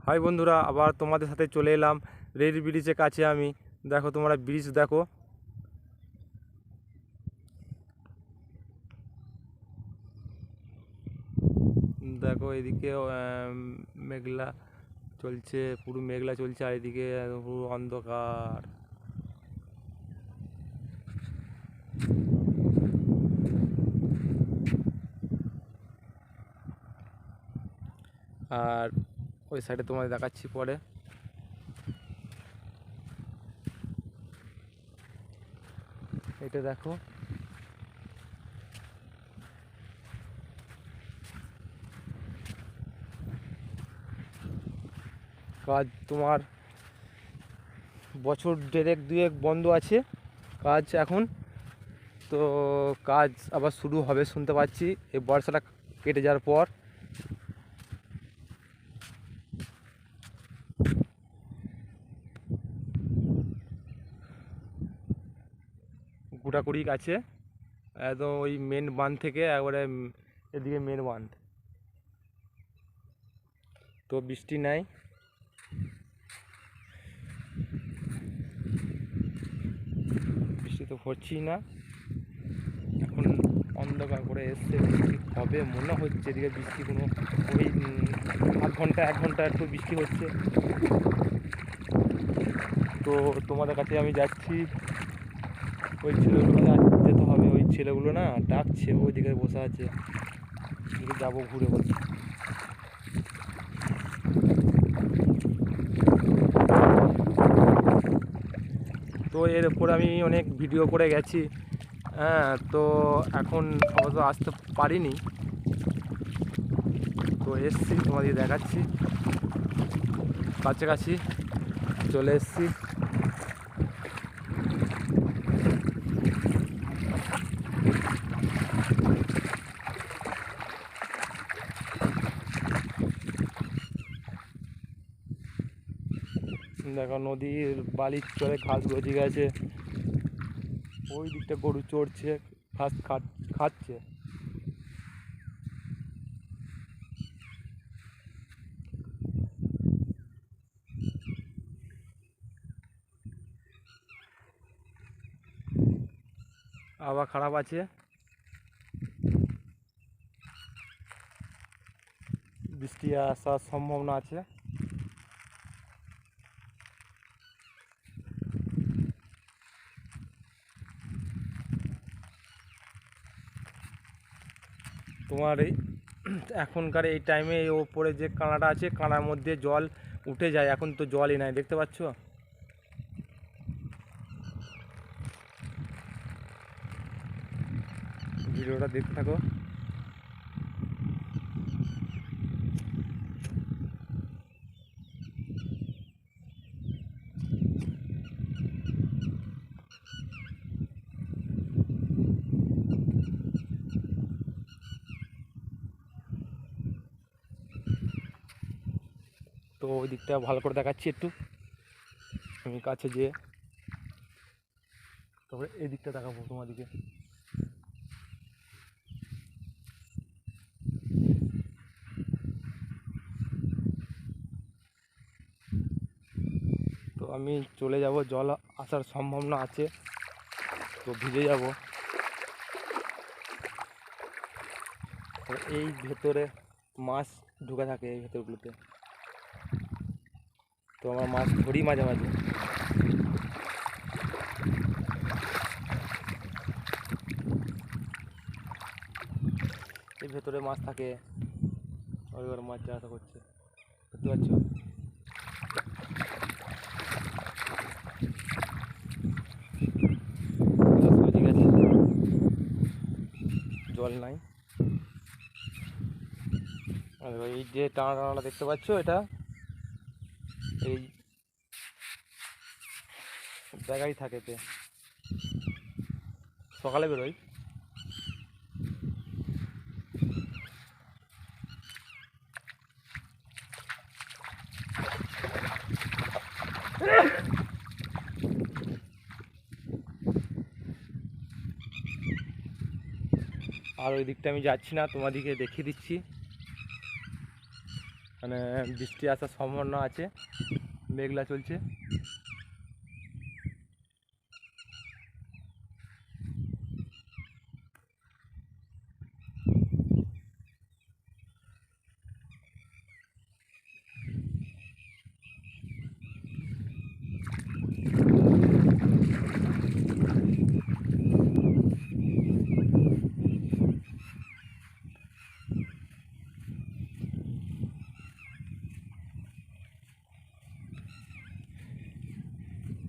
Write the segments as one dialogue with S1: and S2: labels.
S1: High বন্ধুরা, আবার তোমাদের সাথে চলে এলাম রেল ব্রিজের কাছে। আমি দেখো, তোমরা ব্রিজ দেখো। দেখো এদিকে মেঘলা চলছে, পুরো মেঘলা চলছে, আর এদিকে পুরো অন্ধকার। আর ওই সাইডে তোমাদের দেখাচ্ছি পরে। এটা দেখো, কাজ তোমার বছর দেড়েক দুয়েক বন্ধ আছে কাজ এখন। তো কাজ আবার শুরু হবে শুনতে পাচ্ছি এই বর্ষাটা কেটে যাওয়ার পর। গুটাকুড়ি আছে একদম, ওই মেন বাঁধ থেকে একবারে এদিকে মেন বাঁধ। তো বৃষ্টি নাই, বৃষ্টি তো হচ্ছেই না। এখন অন্ধকার করে এসছে, বৃষ্টি হবে মনে হচ্ছে। এদিকে বৃষ্টি কোনো ওই এক ঘন্টা একটু বৃষ্টি হচ্ছে। তো তোমাদের কাছে আমি যাচ্ছি, ওই ছেলেগুলো যেতে হবে। ওই ছেলেগুলো না ডাকছে, ওইদিকে বসে আছে, যাবো ঘুরে বসে। তো এর উপর আমি অনেক ভিডিও করে গেছি, হ্যাঁ। তো এখন অবশ্য আসতে পারিনি, তো এসছি তোমাদের দেখাচ্ছি। কাছাকাছি চলে এসছি। দেখো নদীর বালির চরে ঘাস গজিয়ে গেছে, ওই দিকটা গরু চড়ছে, ঘাস খাচ্ছে। আবার খারাপ আছে, বৃষ্টি আসার সম্ভাবনা আছে। তোমার এই এখনকার এই টাইমে এই ওপরে যে কাঁড়াটা আছে, কাঁড়ার মধ্যে জল উঠে যায়, এখন তো জলই নাই, দেখতে পাচ্ছ। ভিডিওটা দেখতে থাকো। তো ওই দিকটা ভালো করে দেখাচ্ছি একটু আমি কাছে যেয়ে, তারপরে এই দিকটা দেখাবো তোমাদেরকে। তো আমি চলে যাব, জল আসার সম্ভাবনা আছে, তো ভিজে যাব। তো এই ভেতরে মাছ ঢুকে থাকে, এই ভেতরগুলোতে। তো আমরা মাছ ধরি মাঝে মাঝে। এই ভেতরে মাছ থাকে, ওইবার মাছ চাষ করছে, বুঝতে পারছো। ঠিক আছে, জল নাই। আর এই যে টানা টানাটা দেখতে পাচ্ছ, এটা এই জায়গায় থাকে, সকালে বেরোয়। আর ওই দিকটা আমি যাচ্ছি না, তোমাদেরকে দেখিয়ে দিচ্ছি। মানে বৃষ্টি আসার সম্ভাবনা আছে, মেঘলা চলছে।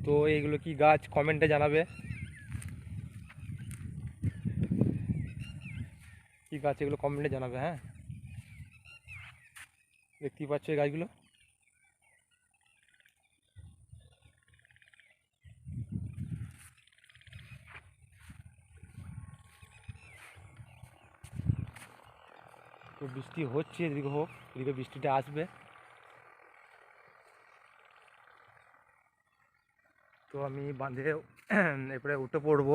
S1: তো এইগুলো কি গাছ কমেন্টে জানাবে, কি গাছ এগুলো কমেন্টে জানাবে। হ্যাঁ, দেখতেই পাচ্ছ এই গাছগুলো। তো বৃষ্টি হচ্ছে, এদিকে হোক, এদিকে বৃষ্টিটা আসবে। তো আমি বাঁধে এরপরে উঠে পড়বো।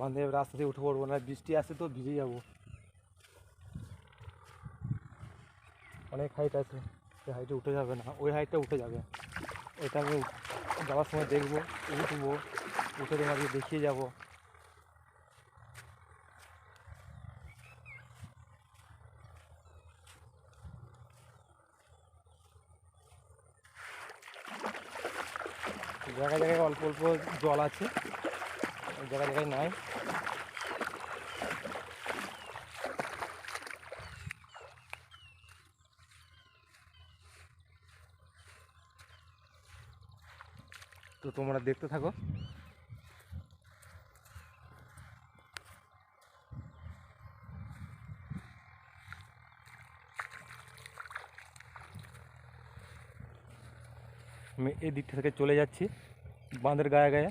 S1: বাঁধে রাস্তা দিয়ে উঠে পড়বো, না বৃষ্টি আসে তো ভিজে যাবো। অনেক হাইট আছে, সে হাইটে উঠে যাবে না, ওই হাইটটা উঠে যাবে। ওইটা আমি যাওয়ার সময় দেখবো, উঠবো, উঠে তোমাকে দেখিয়ে যাবো। জায়গায় জায়গায় অল্প অল্প জল আছে, জায়গায় জায়গায় নাই। তো তোমরা দেখতে থাকো। আমি এই দিকটা থেকে চলে যাচ্ছি বাঁধের গায়ে গায়ে,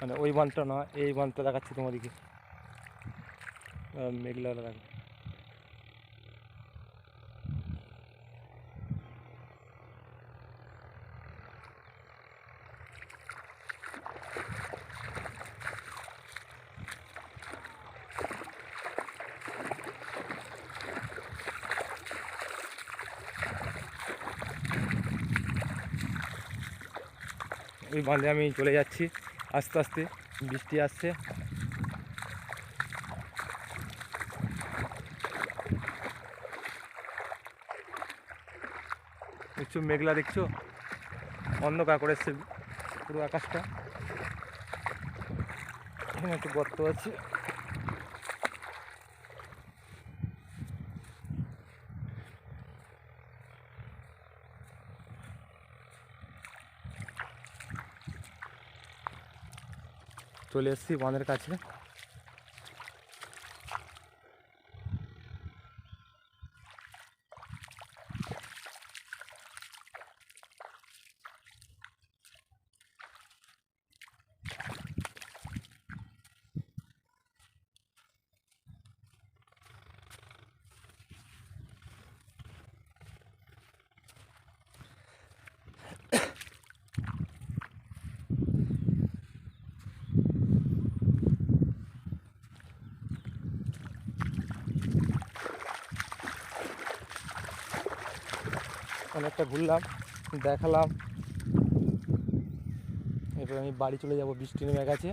S1: মানে ওই বাঁধটা না, এই বাঁধটা দেখাচ্ছি তোমাদেরকে। মেঘলা দেখা। ওই বাঁধে আমি চলে যাচ্ছি আস্তে আস্তে, বৃষ্টি আসছে। দেখছো মেঘলা, দেখছো অন্ধকার করে এসছে পুরো আকাশটা। এখানে একটু গর্ত আছে। চলে এসেছি বাঁধের কাছে। অনেকটা ঘুরলাম, দেখালাম। এরপর আমি বাড়ি চলে যাব। বৃষ্টি নেমে গেছে,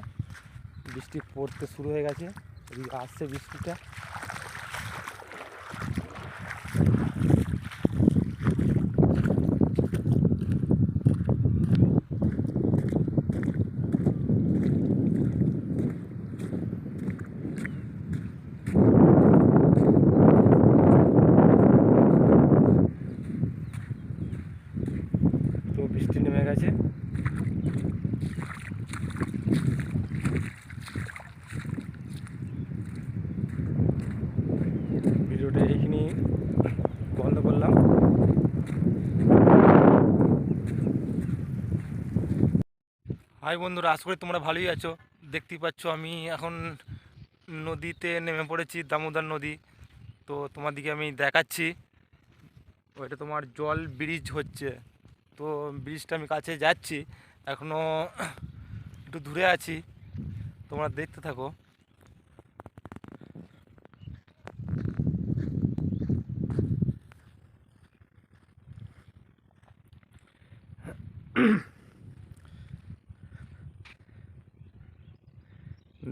S1: বৃষ্টি পড়তে শুরু হয়ে গেছে, এদিকে আসছে বৃষ্টিটা। তো বৃষ্টি নেমে গেছে। ভিডিওটা এইখানেই বন্ধ করলাম। হাই বন্ধুরা, আশা করি তোমরা ভালোই আছো। দেখতেই পাচ্ছ আমি এখন নদীতে নেমে পড়েছি, দামোদর নদী। তো তোমাদেরকে আমি দেখাচ্ছি, ওইটা তোমার জল ব্রিজ হচ্ছে। তো ব্রিজটা আমি কাছে যাচ্ছি, এখনও একটু দূরে আছি, তোমরা দেখতে থাকো।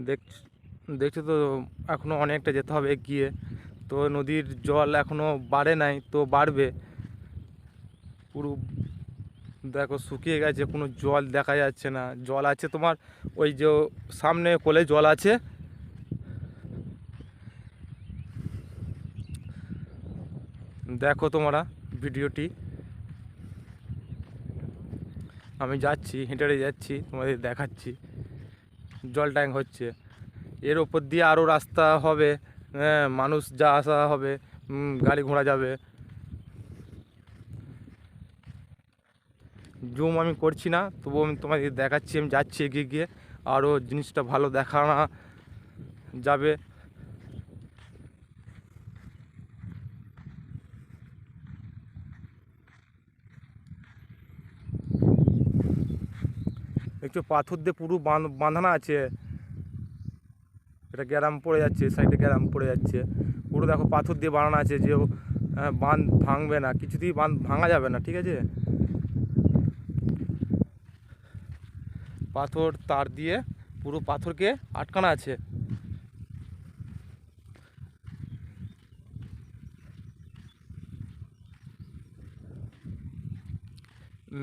S1: দেখ দেখছো তো, এখনও অনেকটা যেতে হবে এগিয়ে। তো নদীর জল এখনও বাড়ে নাই, তো বাড়বে। পুরো দেখো শুকিয়ে গেছে, কোনো জল দেখা যাচ্ছে না। জল আছে তোমার ওই যে সামনে কোলে জল আছে, দেখো তোমরা ভিডিওটি। আমি যাচ্ছি, হেঁটে হেঁটে যাচ্ছি, তোমাদের দেখাচ্ছি জল ট্যাঙ্ক হচ্ছে। এর ওপর দিয়ে আরও রাস্তা হবে, হ্যাঁ, মানুষ যা আসা হবে, গাড়ি ঘোড়া যাবে। জুম আমি করছি না, তবুও আমি তোমাদের দেখাচ্ছি। আমি যাচ্ছি এগিয়ে গিয়ে, আরও জিনিসটা ভালো দেখানো যাবে। একটু পাথর দিয়ে পুরো বাঁধানো আছে। এটা গ্যারাম পড়ে যাচ্ছে, সাইডে গ্যারাম পড়ে যাচ্ছে পুরো। দেখো পাথর দিয়ে বানানো আছে, যে বাঁধ ভাঙবে না, কিছুতেই বাঁধ ভাঙা যাবে না, ঠিক আছে। পাথর তার দিয়ে পুরো পাথরকে আটকানো আছে।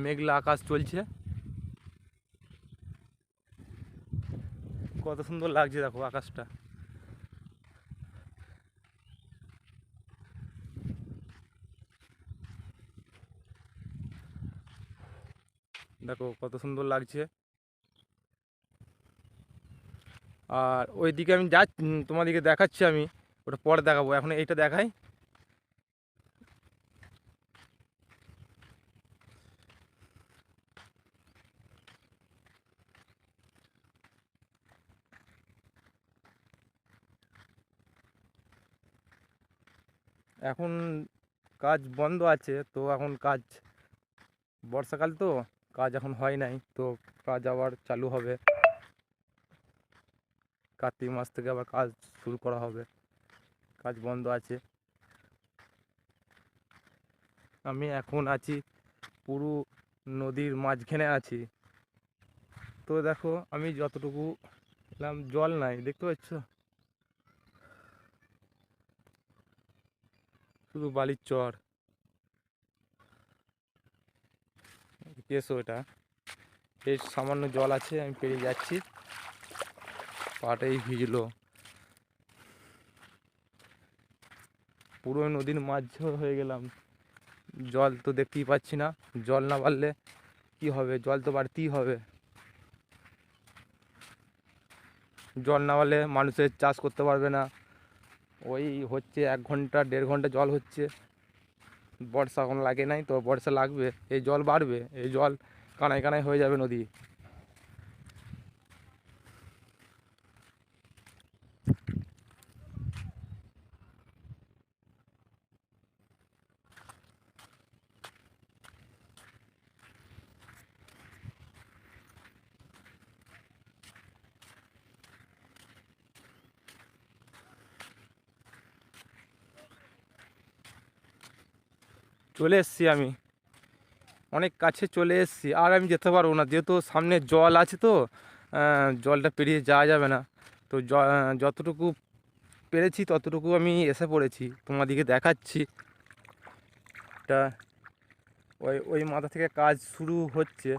S1: মেঘলা আকাশ চলছে, কত সুন্দর লাগছে দেখো আকাশটা। দেখো কত সুন্দর লাগছে। আর ওইদিকে আমি যাচ্ছি, তোমাদেরকে দেখাচ্ছি আমি, ওটা পরে দেখাবো, এখন এইটা দেখাই। এখন কাজ বন্ধ আছে, তো এখন কাজ, বর্ষাকাল তো, কাজ এখন হয় নাই, তো কাজ আবার চালু হবে। কার্তিক মাস থেকে আবার কাজ শুরু করা হবে, কাজ বন্ধ আছে। আমি এখন আছি পুরো নদীর মাঝখানে আছি। তো দেখো আমি যতটুকু এলাম, জল নাই, দেখতে পাচ্ছ, শুধু বালির চর। কেসো এটা, এই সামান্য জল আছে, আমি পেরিয়ে যাচ্ছি, পাটাই ভিজলো। পুরো নদীর মাঝ হয়ে গেলাম। জল তো দেখতেই পাচ্ছি না, জল না বাড়লে কি হবে, জল তো বাড়তেই হবে। জল না বাড়লে মানুষের চাষ করতে পারবে না। ওই হচ্ছে 1 ঘন্টা 1.5 ঘন্টা জল হচ্ছে। বর্ষা এখন লাগে নাই, তো বর্ষা লাগবে, এই জল বাড়বে, এই জল কানায় কানায় হয়ে যাবে নদী। চলে এসছি আমি, অনেক কাছে চলে এসছি। আর আমি যেতে পারবো না, যেহেতু সামনে জল আছে, তো জলটা পেরিয়ে যাওয়া যাবে না। তো যতটুকু পেরেছি ততটুকু আমি এসে পড়েছি, তোমাদিকে দেখাচ্ছি। এটা ওই ওই মাথা থেকে কাজ শুরু হচ্ছে,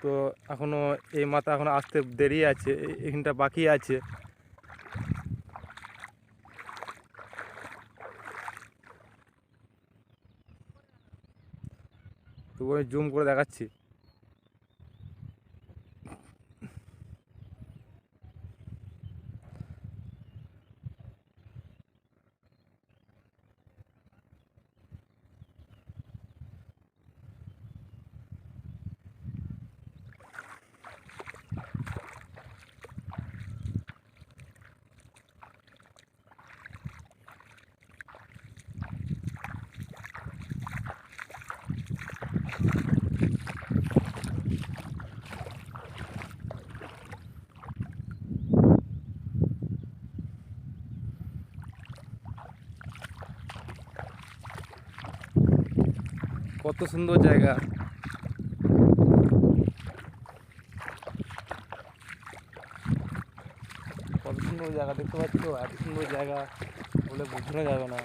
S1: তো এখনও এই মাথা এখনও আসতে দেরি আছে, এখানটা বাকি আছে। তো আমি জুম করে দেখাচ্ছি। কত সুন্দর জায়গা। কত সুন্দর জায়গা দেখতে পাচ্ছ, এত সুন্দর জায়গা বলে বোঝানো যাবে না।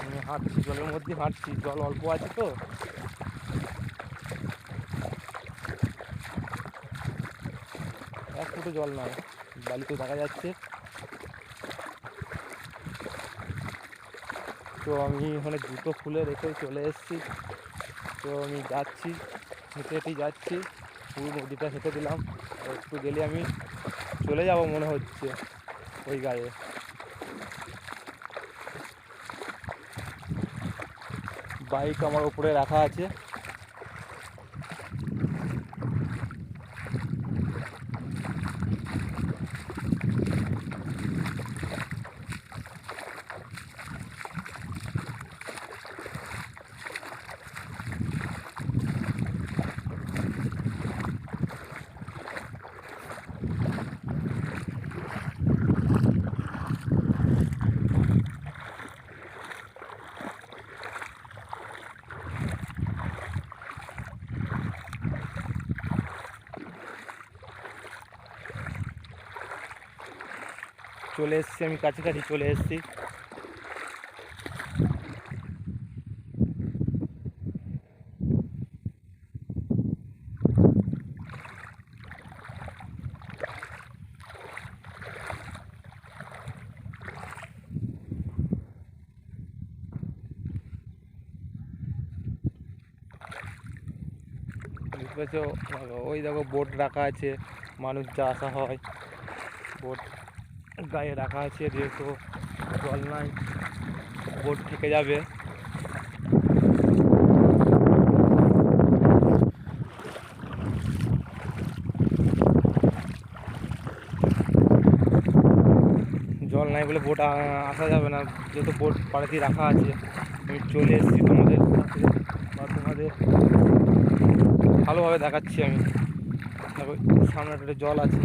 S1: আমি হাঁটছি, জলের মধ্যে হাঁটছি, জল অল্প আছে তো। এক ফুটো জল নয়, বালিতে দেখা যাচ্ছে। তো আমি ওখানে জুতো খুলে রেখে চলে এসেছি। তো আমি যাচ্ছি, হেঁটে হেঁটেই যাচ্ছি, পুরো নদীটা হেঁটে দিলাম। একটু গেলে আমি চলে যাব মনে হচ্ছে ওই গায়ে। বাইক আমার উপরে রাখা আছে। চলে এসেছি, আমি কাছাকাছি চলে এসেছি। বুঝতে পারছো, ওই দেখো বোট রাখা আছে, মানুষ যা আসা হয় বোট গায়ে রাখা আছে। যেহেতু জল নাই, বোট থেকে যাবে। জল নাই বলে বোট আসা যাবে না, যেহেতু বোট পাড়ে রাখা আছে। আমি চলে এসেছি তোমাদের সাথে, বা তোমাদের ভালোভাবে দেখাচ্ছি আমি। দেখো সামনে একটা জল আছে।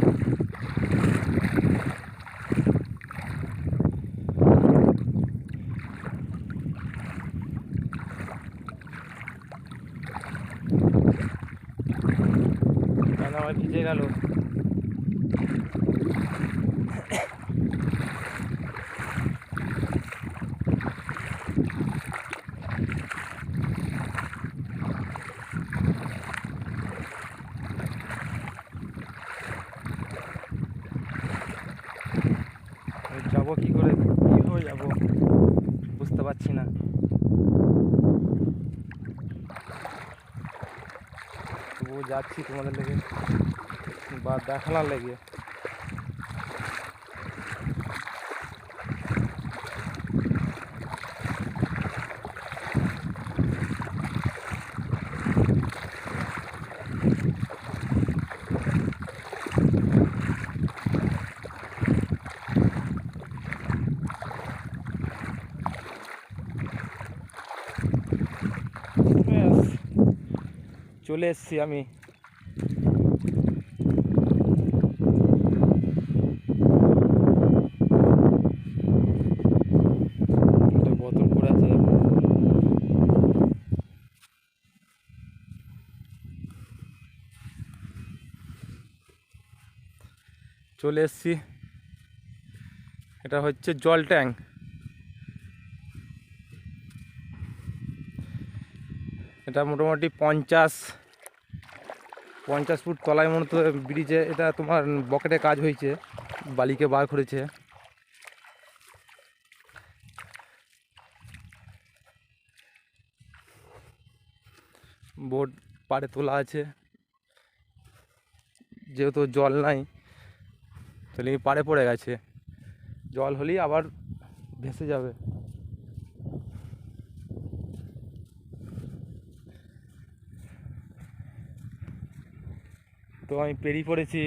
S1: আমার ভিজে গেল। যাবো কি করে, কীভাবে যাবো বুঝতে পারছি না। তবুও যাচ্ছি তোমাদের লেগে বা দেখানোর লেগে। চলে এসছি আমি। বোতল পড়ে আছে। চলে এসছি, এটা হচ্ছে জল ট্যাঙ্ক। এটা মোটামুটি 50 ফুট তলায় মনে তো ব্রিজে এটা তোমার বকেটে কাজ হয়েছে, বালিকে বার করেছে। বোট পাড়ে তোলা আছে, যেহেতু জল নাই তাহলে পাড়ে পড়ে গেছে। জল হলেই আবার ভেসে যাবে। তো আমি পেরিয়ে পড়েছি।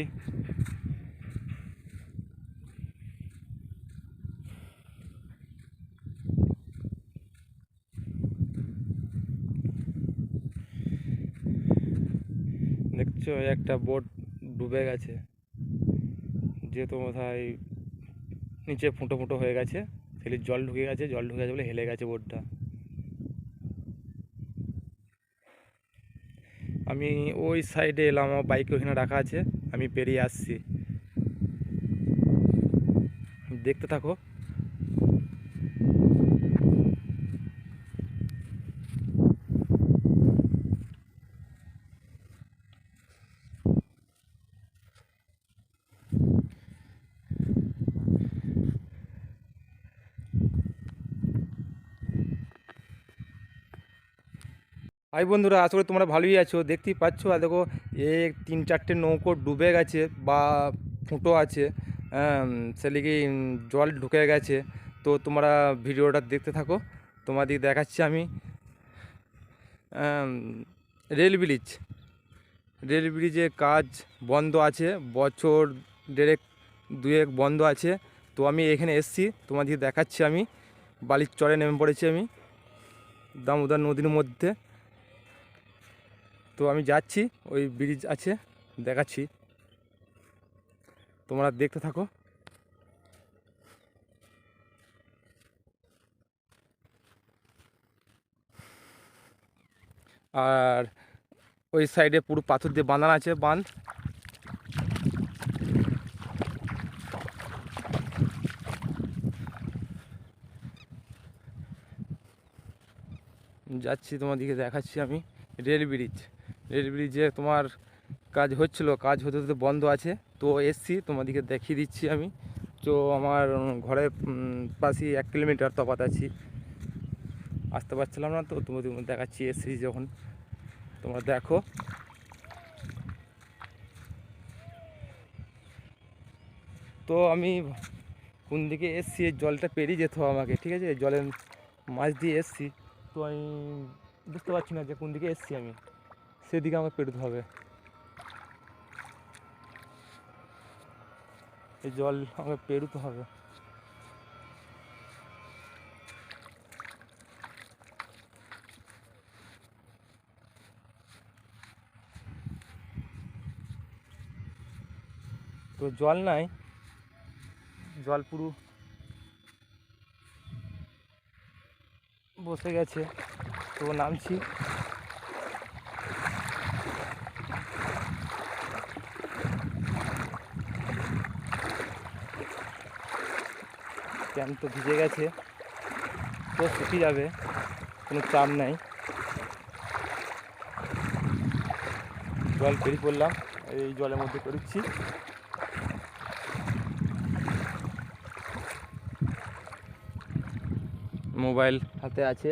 S1: দেখছো একটা বোট ডুবে গেছে, যেহেতু কোথায় নিচে ফুটো ফুটো হয়ে গেছে। সেগুলি জল ঢুকে গেছে, জল ঢুকে গেছে বলে হেলে গেছে বোটটা। আমি ওই সাইডে এলাম, আমার বাইক ওইখানে রাখা আছে, আমি পেরিয়ে আসছি, দেখতে থাকো। হাই বন্ধুরা, আশা করি তোমরা ভালোই আছো। দেখতেই পাচ্ছ, আর দেখো এ 3-4টে নৌকো ডুবে গেছে বা ফুটো আছে, সেদিকে জল ঢুকে গেছে। তো তোমরা ভিডিওটা দেখতে থাকো, তোমাদেরকে দেখাচ্ছি আমি। আম, রেল ব্রিজ, রেল ব্রিজের কাজ বন্ধ আছে, বছর দেড়েক দুয়েক বন্ধ আছে। তো আমি এখানে এসছি, তোমাদেরকে দেখাচ্ছি। আমি বালির চরে নেমে পড়েছি আমি দামোদর নদীর মধ্যে। তো আমি যাচ্ছি, ওই ব্রিজ আছে, দেখাচ্ছি, তোমরা দেখতে থাকো। আর ওই সাইডে পুরো পাথর দিয়ে বাঁধানো আছে, বাঁধ। যাচ্ছি, তোমাদেরকে দেখাচ্ছি আমি। রেল ব্রিজ, রেল ব্রিজে তোমার কাজ হচ্ছিলো, কাজ হতে হতে বন্ধ আছে। তো এসছি, তোমাদেরকে দেখিয়ে দিচ্ছি আমি। তো আমার ঘরের পাশেই 1 কিলোমিটার তফাৎ আছি, আসতে পারছিলাম না, তো তোমাদের দেখাচ্ছি এসছি যখন, তোমরা দেখো। তো আমি কোন দিকে এসছি, এই জলটা পেরিয়ে যেতে হবে আমাকে, ঠিক আছে? জলের মাছ দিয়ে এসছি, তো আমি বুঝতে পারছি না যে কোন দিকে এসছি আমি, সেদিকে আমাকে পেরোতে হবে। এই জল আমাকে পেরোতে হবে। তো জল নাই, জল পুরো বসে গেছে। তো নামছি, প্যান্ট তো ভিজে গেছে, তো শুকিয়ে যাবে, কোনো চাপ নাই। জল পেরিয়ে পড়লাম, এই জলের মধ্যে পেরোচ্ছি। মোবাইল হাতে আছে,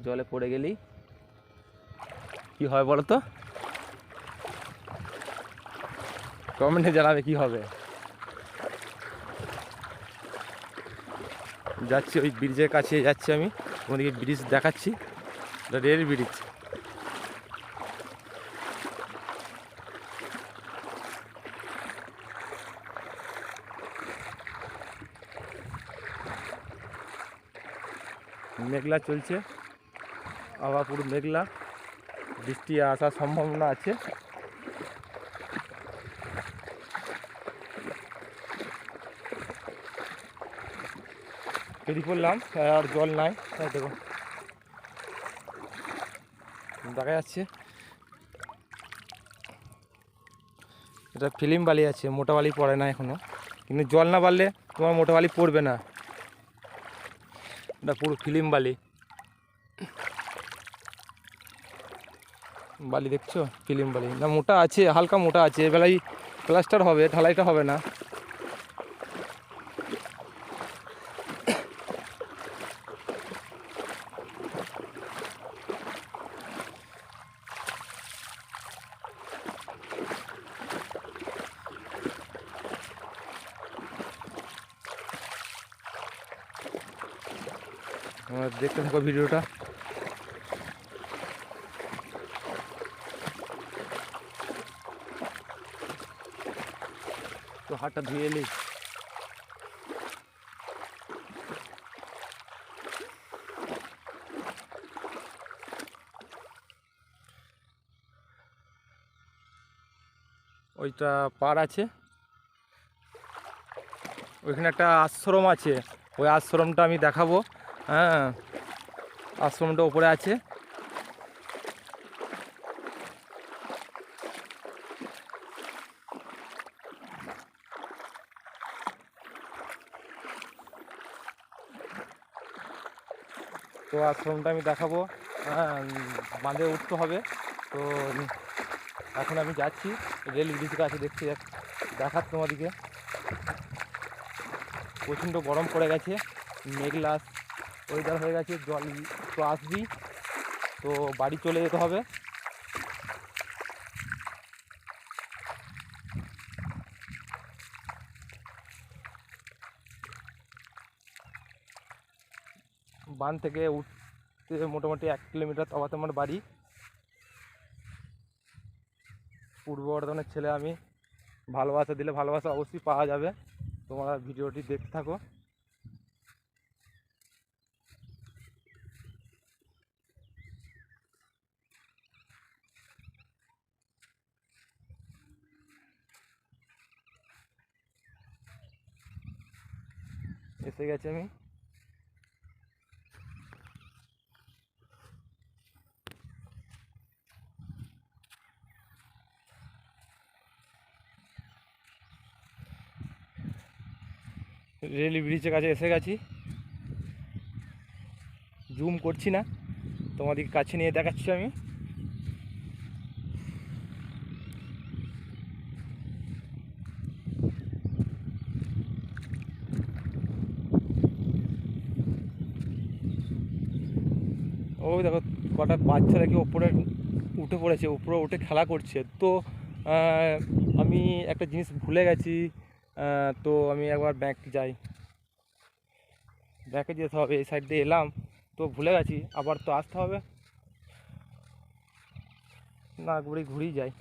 S1: জলে পড়ে গেলেই কি হয় বলো তো? কমেন্টে জানাবে কি হবে। যাচ্ছি, ওই ব্রিজের কাছে যাচ্ছি আমি, তোমাদেরকে ব্রিজ দেখাচ্ছি, রেল ব্রিজ। মেঘলা চলছে, আবার পুরো মেঘলা, বৃষ্টি আসার সম্ভাবনা আছে। পেরিয়ে পড়লাম, আর জল নাই, তাই দেখো দেখা যাচ্ছে। এটা ফিল্ম বালি আছে, মোটা বালি পড়ে না এখনো, কিন্তু জল না বাড়লে তোমার মোটা বালি পড়বে না। এটা পুরো ফিল্ম বালি, বালি দেখছো, ফিল্ম বালি না, মোটা আছে, হালকা মোটা আছে, এবেলাই প্লাস্টার হবে, ঢালাইটা হবে না। দেখতে থাকো ভিডিওটা। তো হাতটা ধুয়ে এলি, ওইটা পার আছে, ওইখানে একটা আশ্রম আছে, ওই আশ্রমটা আমি দেখাবো। হ্যাঁ, আশ্রমটা উপরে আছে। তো আশ্রমটা আমি দেখাবো। হ্যাঁ, বাঁধে উঠতে হবে। তো এখন আমি যাচ্ছি রেল ব্রিজের কাছে, দেখছি দেখার তোমাদিকে। প্রচণ্ড গরম পড়ে গেছে, মেঘলা ওয়েদার হয়ে গেছে, জল তো আসবেই। তো বাড়ি চলে যেতে হবে। বাঁধ থেকে উঠতে মোটামুটি 1 কিলোমিটার তফাতে আমার বাড়ি। পূর্ব বর্ধমানের ছেলে আমি, ভালোবাসা দিলে ভালোবাসা অবশ্যই পাওয়া যাবে। তোমরা ভিডিওটি দেখতে থাকো। এসে গেছি আমি। রেল ব্রিজের কাছে এসে গেছি। জুম করছি না, তোমাদেরকে কাছে নিয়ে দেখাচ্ছি আমি। ওই দেখো কটা বাচ্চারা কি ওপরে উঠে পড়েছে, উপরে উঠে খেলা করছে। তো আমি একটা জিনিস ভুলে গেছি। তো আমি একবার ব্যাংক যাই, ব্যাংকে যেতে হবে। এই সাইড দিয়ে এলাম তো ভুলে গেছি, আবার তো আসতে হবে। না ঘুরেই যাই।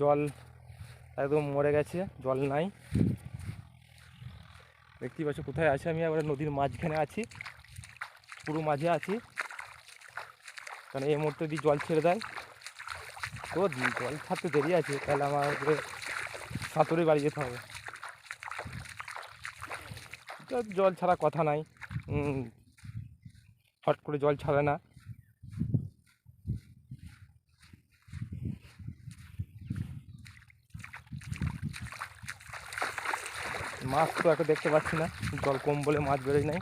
S1: জল একদম মরে গেছে, জল নাই। দেখতেই পাচ্ছ কোথায় আছি আমি, একবার নদীর মাঝখানে আছি, পুরো মাঝে আছি। কারণ এই মুহূর্তে যদি জল ছেড়ে দেয়, তো জল ছাড়তে দেরি আছে, তাহলে আমাকে সাঁতরে বাড়ি যেতে হবে। জল ছাড়া কথা নাই, হট করে জল ছাড়ে না। মাছ তো একটা দেখতে পাচ্ছি না, জল কম বলে মাছ বেরোয় নাই।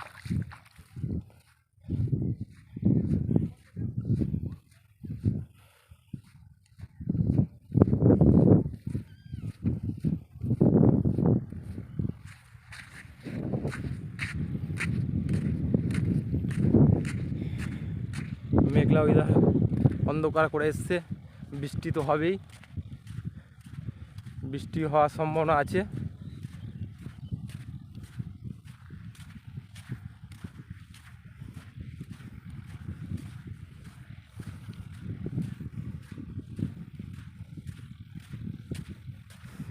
S1: মেঘলা ওয়েদার, অন্ধকার করে এসছে, বৃষ্টি তো হবেই, বৃষ্টি হওয়ার সম্ভাবনা আছে।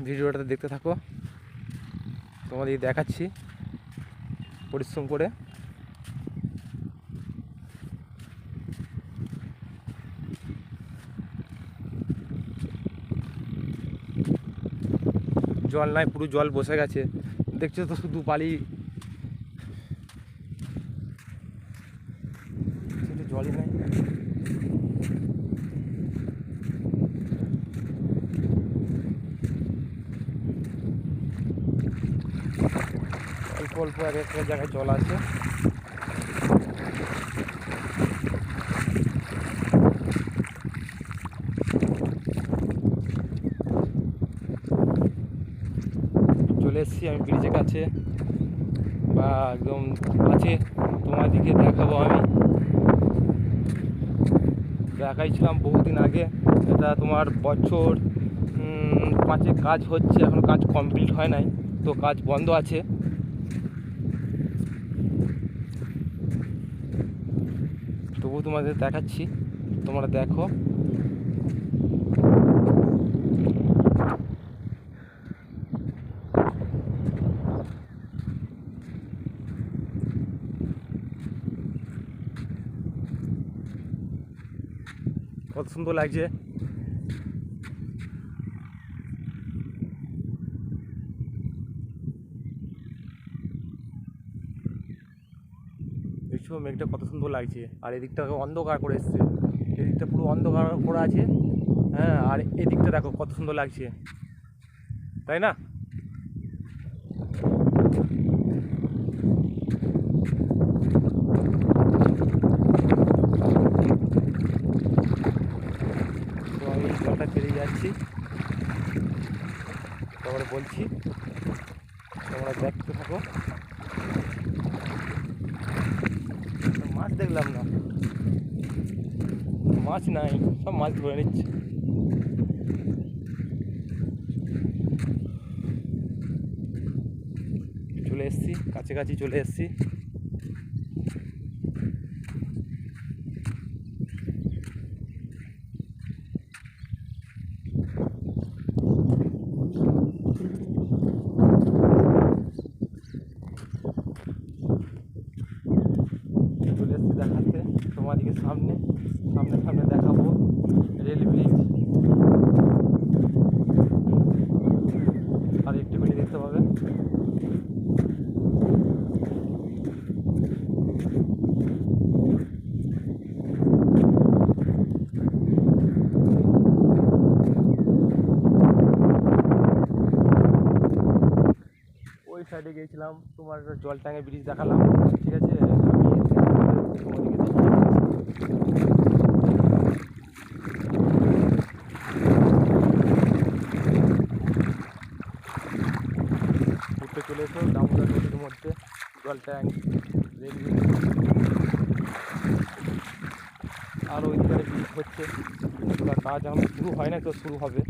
S1: ভিডিওটাতে দেখতে থাকো, তোমাদের দেখাচ্ছি পরিশ্রম করে। জল নাই, পুরো জল বসে গেছে, দেখছো তো শুধু বালি, জলই নাই। অল্প অল্প এক একটা জায়গায় জল আছে। চলে এসেছি আমি ব্রিজের কাছে, বা একদম আছে, তোমাদেরকে দেখাবো আমি। দেখাইছিলাম বহুদিন আগে, এটা তোমার বছর 5 কাজ হচ্ছে, এখনো কাজ কমপ্লিট হয় নাই, তো কাজ বন্ধ আছে। তবু তোমাদের দেখাচ্ছি, তোমরা দেখো। কত সুন্দর লাগছে। মেঘটা কত সুন্দর লাগছে, আর এদিকটাকে অন্ধকার করে এসছে, এদিকটা পুরো অন্ধকার করা আছে। হ্যাঁ, আর এদিকটা দেখো কত সুন্দর লাগছে, তাই না? তো আমি এই জলটা পেরিয়ে যাচ্ছি, তারপরে বলছি, তোমরা দেখতে থাকো। মাছ দেখলাম না, মাছ নাই, সব মাছ ধরে নিচ্ছে। চলে এসছি, কাছাকাছি চলে এসছি। চলে এসছি দেখাতে তোমাদেরকে, সামনে সামনে সামনে দেখাবো রেল ব্রিজ, আর একটুখানি দেখতে পাবে। ওই সাইডে গিয়েছিলাম, তোমার জলটাঙ্গা ব্রিজ দেখালাম, ঠিক আছে। আমি তোমাদেরকে ঘুরতে চলে এসো দামোদর নদীর মধ্যে, জলট্যাঙ্ক, রেল ব্রিজ, আর ওই ধারে ব্রিজ হচ্ছে, কাজ এখন শুরু হয় না, তো শুরু হবে।